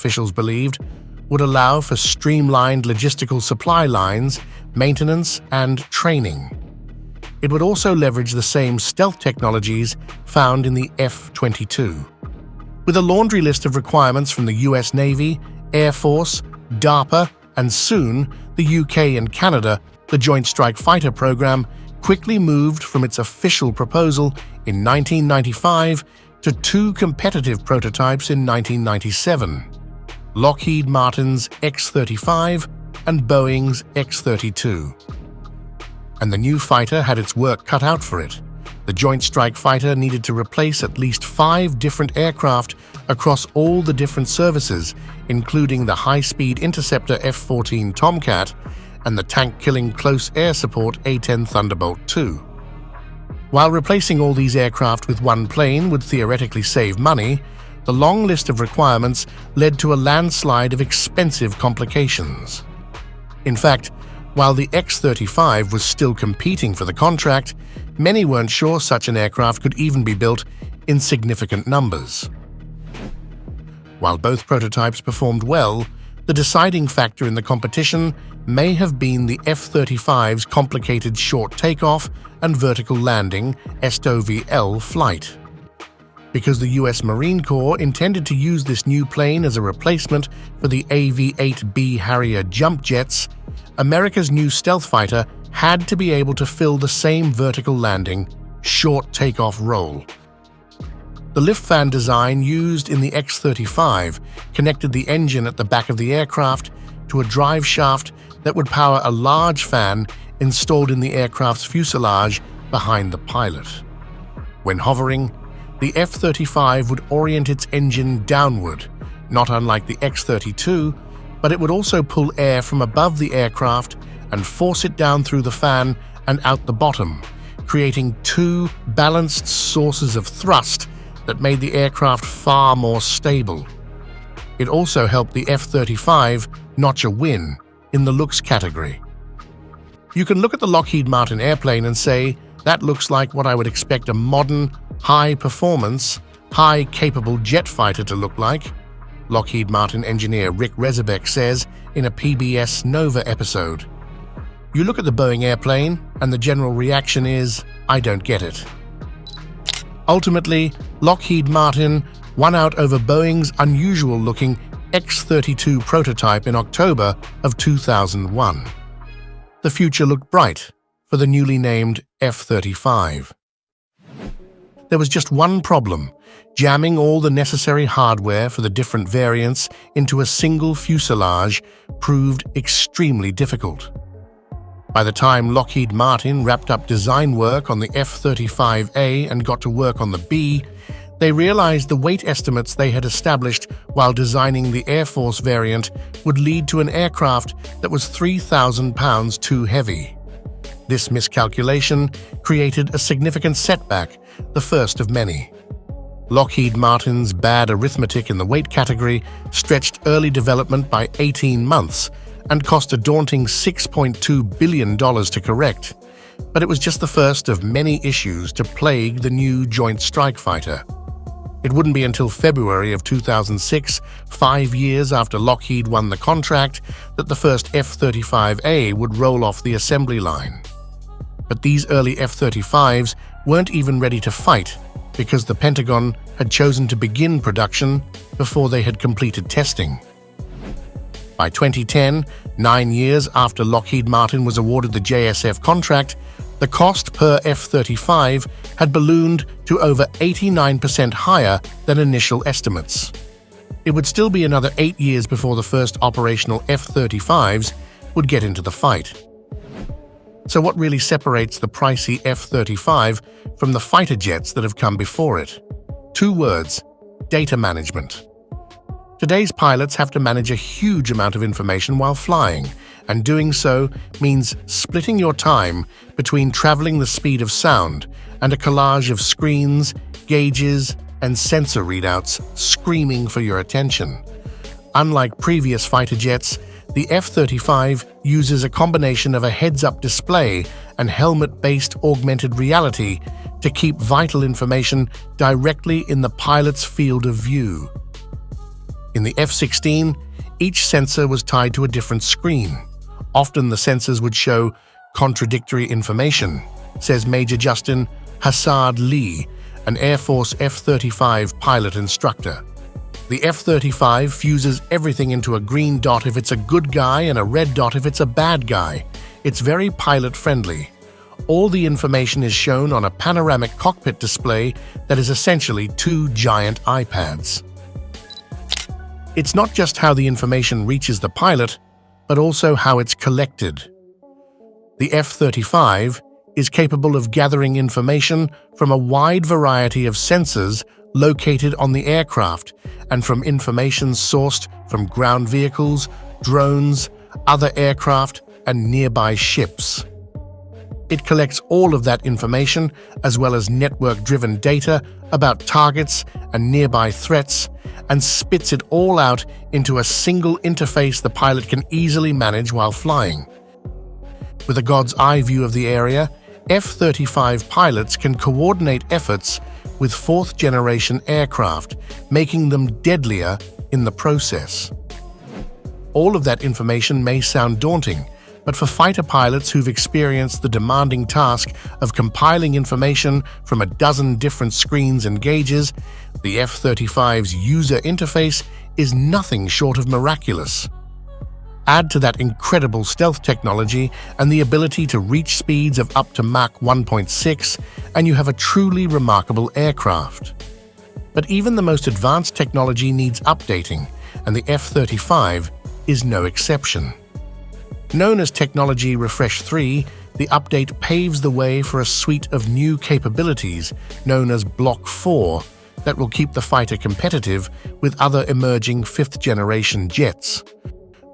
officials believed, would allow for streamlined logistical supply lines, maintenance, and training. It would also leverage the same stealth technologies found in the F-22. With a laundry list of requirements from the US Navy, Air Force, DARPA, and soon the UK and Canada, the Joint Strike Fighter program quickly moved from its official proposal in 1995 to two competitive prototypes in 1997, Lockheed Martin's X-35 and Boeing's X-32. And the new fighter had its work cut out for it. The Joint Strike Fighter needed to replace at least 5 different aircraft across all the different services, including the high-speed interceptor F-14 Tomcat and the tank-killing close air support A-10 Thunderbolt II. While replacing all these aircraft with one plane would theoretically save money, the long list of requirements led to a landslide of expensive complications. In fact, while the X-35 was still competing for the contract, many weren't sure such an aircraft could even be built in significant numbers. While both prototypes performed well, the deciding factor in the competition may have been the F-35's complicated short takeoff and vertical landing (SOVL) flight. Because the US Marine Corps intended to use this new plane as a replacement for the AV-8B Harrier jump jets, America's new stealth fighter had to be able to fill the same vertical landing, short takeoff role. The lift fan design used in the X-35 connected the engine at the back of the aircraft to a drive shaft that would power a large fan installed in the aircraft's fuselage behind the pilot. When hovering, the F-35 would orient its engine downward, not unlike the X-32, but it would also pull air from above the aircraft and force it down through the fan and out the bottom, creating two balanced sources of thrust that made the aircraft far more stable. It also helped the F-35 notch a win in the looks category. You can look at the Lockheed Martin airplane and say, that looks like what I would expect a modern, high-performance, high-capable jet fighter to look like, Lockheed Martin engineer Rick Rezebeck says in a PBS Nova episode. You look at the Boeing airplane, and the general reaction is, I don't get it. Ultimately, Lockheed Martin won out over Boeing's unusual-looking X-32 prototype in October of 2001. The future looked bright for the newly named F-35. There was just one problem: jamming all the necessary hardware for the different variants into a single fuselage proved extremely difficult. By the time Lockheed Martin wrapped up design work on the F-35A and got to work on the B, they realized the weight estimates they had established while designing the Air Force variant would lead to an aircraft that was 3,000 pounds too heavy. This miscalculation created a significant setback, the first of many. Lockheed Martin's bad arithmetic in the weight category stretched early development by 18 months and cost a daunting $6.2 billion to correct, but it was just the first of many issues to plague the new Joint Strike Fighter. It wouldn't be until February of 2006, 5 years after Lockheed won the contract, that the first F-35A would roll off the assembly line. But these early F-35s weren't even ready to fight because the Pentagon had chosen to begin production before they had completed testing. By 2010, 9 years after Lockheed Martin was awarded the JSF contract, the cost per F-35 had ballooned to over 89% higher than initial estimates. It would still be another 8 years before the first operational F-35s would get into the fight. So what really separates the pricey F-35 from the fighter jets that have come before it? 2 words: data management. Today's pilots have to manage a huge amount of information while flying, and doing so means splitting your time between traveling the speed of sound and a collage of screens, gauges, and sensor readouts screaming for your attention. Unlike previous fighter jets, the F-35 uses a combination of a heads-up display and helmet-based augmented reality to keep vital information directly in the pilot's field of view. In the F-16, each sensor was tied to a different screen. Often the sensors would show contradictory information, says Major Justin Hassard-Lee, an Air Force F-35 pilot instructor. The F-35 fuses everything into a green dot if it's a good guy and a red dot if it's a bad guy. It's very pilot-friendly. All the information is shown on a panoramic cockpit display that is essentially two giant iPads. It's not just how the information reaches the pilot, but also how it's collected. The F-35 is capable of gathering information from a wide variety of sensors located on the aircraft and from information sourced from ground vehicles, drones, other aircraft, and nearby ships. It collects all of that information as well as network-driven data about targets and nearby threats and spits it all out into a single interface the pilot can easily manage while flying. With a God's eye view of the area, F-35 pilots can coordinate efforts with fourth-generation aircraft, making them deadlier in the process. All of that information may sound daunting, but for fighter pilots who've experienced the demanding task of compiling information from a dozen different screens and gauges, the F-35's user interface is nothing short of miraculous. Add to that incredible stealth technology and the ability to reach speeds of up to Mach 1.6, and you have a truly remarkable aircraft. But even the most advanced technology needs updating, and the F-35 is no exception. Known as Technology Refresh 3, the update paves the way for a suite of new capabilities known as Block 4 that will keep the fighter competitive with other emerging fifth-generation jets.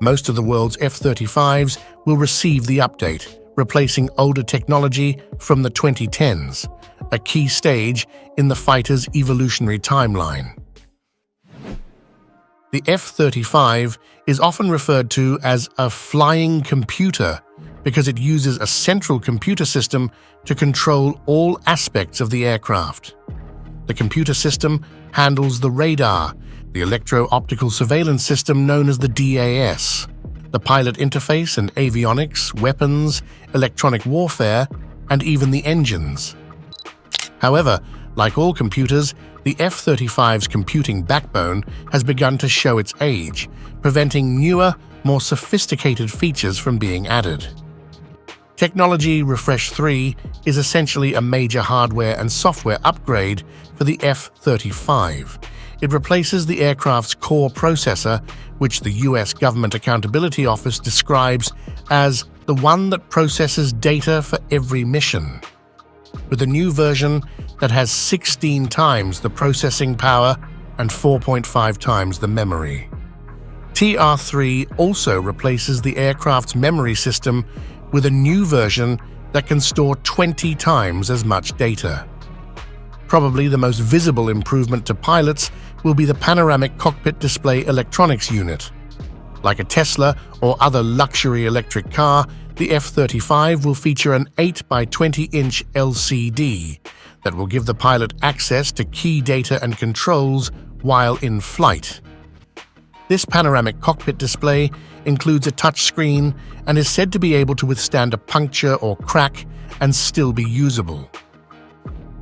Most of the world's F-35s will receive the update, replacing older technology from the 2010s, a key stage in the fighter's evolutionary timeline. The F-35 is often referred to as a flying computer because it uses a central computer system to control all aspects of the aircraft. The computer system handles the radar, the electro-optical surveillance system known as the DAS, the pilot interface and avionics, weapons, electronic warfare, and even the engines. However, like all computers, the F-35's computing backbone has begun to show its age, preventing newer, more sophisticated features from being added. Technology Refresh 3 is essentially a major hardware and software upgrade for the F-35. It replaces the aircraft's core processor, which the U.S. Government Accountability Office describes as the one that processes data for every mission, with a new version that has 16 times the processing power and 4.5 times the memory. TR-3 also replaces the aircraft's memory system with a new version that can store 20 times as much data. Probably the most visible improvement to pilots will be the panoramic cockpit display electronics unit. Like a Tesla or other luxury electric car, the F-35 will feature an 8 by 20-inch LCD that will give the pilot access to key data and controls while in flight. This panoramic cockpit display includes a touchscreen and is said to be able to withstand a puncture or crack and still be usable.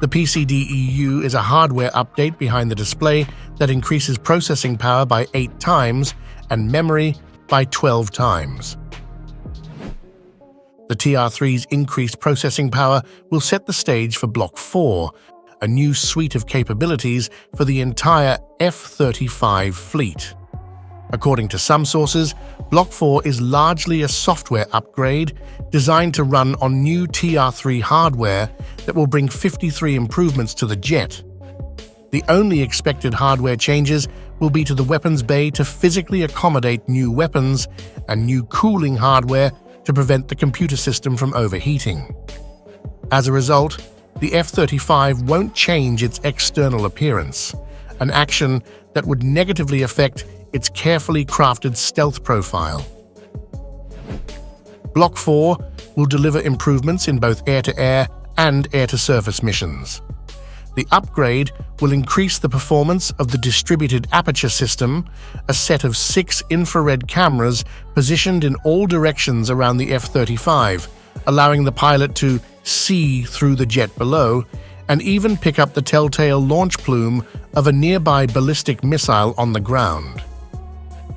The PCD-EU is a hardware update behind the display that increases processing power by 8 times and memory by 12 times. The TR-3's increased processing power will set the stage for Block 4, a new suite of capabilities for the entire F-35 fleet. According to some sources, Block 4 is largely a software upgrade designed to run on new TR-3 hardware that will bring 53 improvements to the jet. The only expected hardware changes will be to the weapons bay to physically accommodate new weapons and new cooling hardware to prevent the computer system from overheating. As a result, the F-35 won't change its external appearance, an action that would negatively affect its carefully crafted stealth profile. Block 4 will deliver improvements in both air-to-air and air-to-surface missions. The upgrade will increase the performance of the distributed aperture system, a set of 6 infrared cameras positioned in all directions around the F-35, allowing the pilot to see through the jet below and even pick up the telltale launch plume of a nearby ballistic missile on the ground.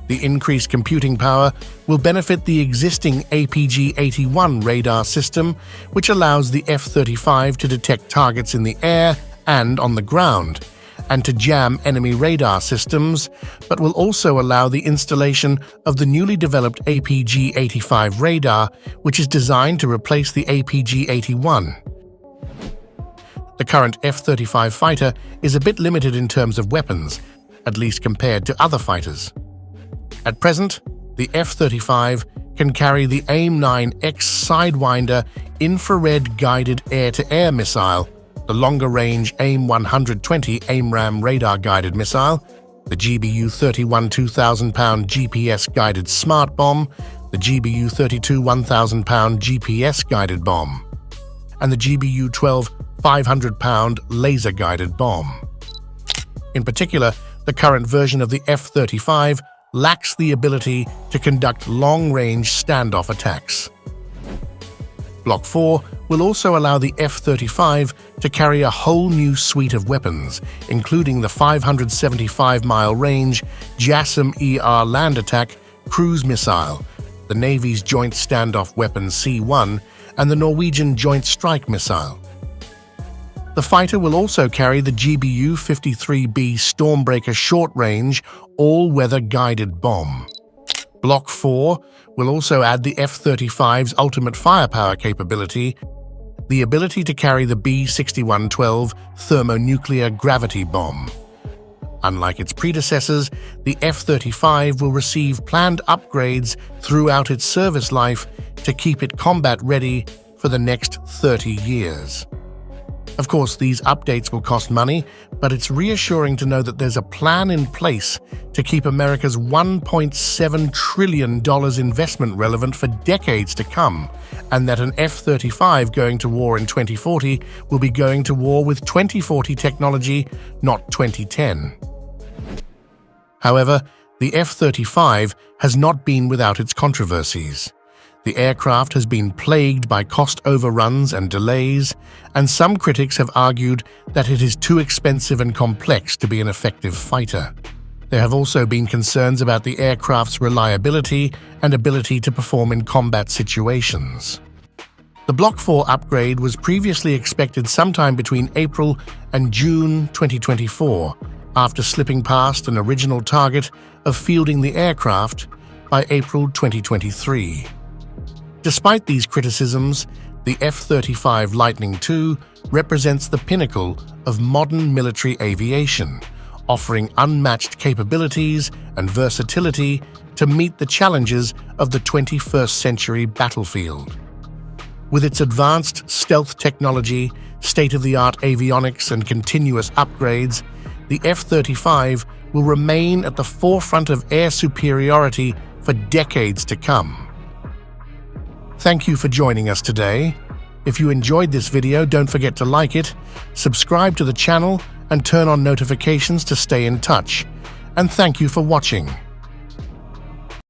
The increased computing power will benefit the existing APG-81 radar system, which allows the F-35 to detect targets in the air and on the ground, and to jam enemy radar systems, but will also allow the installation of the newly developed APG-85 radar, which is designed to replace the APG-81. The current F-35 fighter is a bit limited in terms of weapons, at least compared to other fighters. At present, the F-35 can carry the AIM-9X Sidewinder infrared-guided air-to-air missile, the longer-range AIM-120 AIMRAAM radar-guided missile, the GBU-31 2,000-pound GPS-guided smart bomb, the GBU-32 1,000-pound GPS-guided bomb, and the GBU-12 500-pound laser-guided bomb. In particular, the current version of the F-35 lacks the ability to conduct long-range standoff attacks. Block 4 will also allow the F-35 to carry a whole new suite of weapons, including the 575-mile range JASSM-ER land attack cruise missile, the Navy's Joint Standoff Weapon C-1, and the Norwegian Joint Strike Missile. The fighter will also carry the GBU-53B Stormbreaker short-range, all-weather guided bomb. Block 4 will also add the F-35's ultimate firepower capability, the ability to carry the B-6112 thermonuclear gravity bomb. Unlike its predecessors, the F-35 will receive planned upgrades throughout its service life to keep it combat-ready for the next 30 years. Of course, these updates will cost money, but it's reassuring to know that there's a plan in place to keep America's $1.7 trillion investment relevant for decades to come, and that an F-35 going to war in 2040 will be going to war with 2040 technology, not 2010. However, the F-35 has not been without its controversies. The aircraft has been plagued by cost overruns and delays, and some critics have argued that it is too expensive and complex to be an effective fighter. There have also been concerns about the aircraft's reliability and ability to perform in combat situations. The Block 4 upgrade was previously expected sometime between April and June 2024, after slipping past an original target of fielding the aircraft by April 2023. Despite these criticisms, the F-35 Lightning II represents the pinnacle of modern military aviation, offering unmatched capabilities and versatility to meet the challenges of the 21st century battlefield. With its advanced stealth technology, state-of-the-art avionics, and continuous upgrades, the F-35 will remain at the forefront of air superiority for decades to come. Thank you for joining us today. If you enjoyed this video, don't forget to like it, subscribe to the channel, and turn on notifications to stay in touch. And thank you for watching.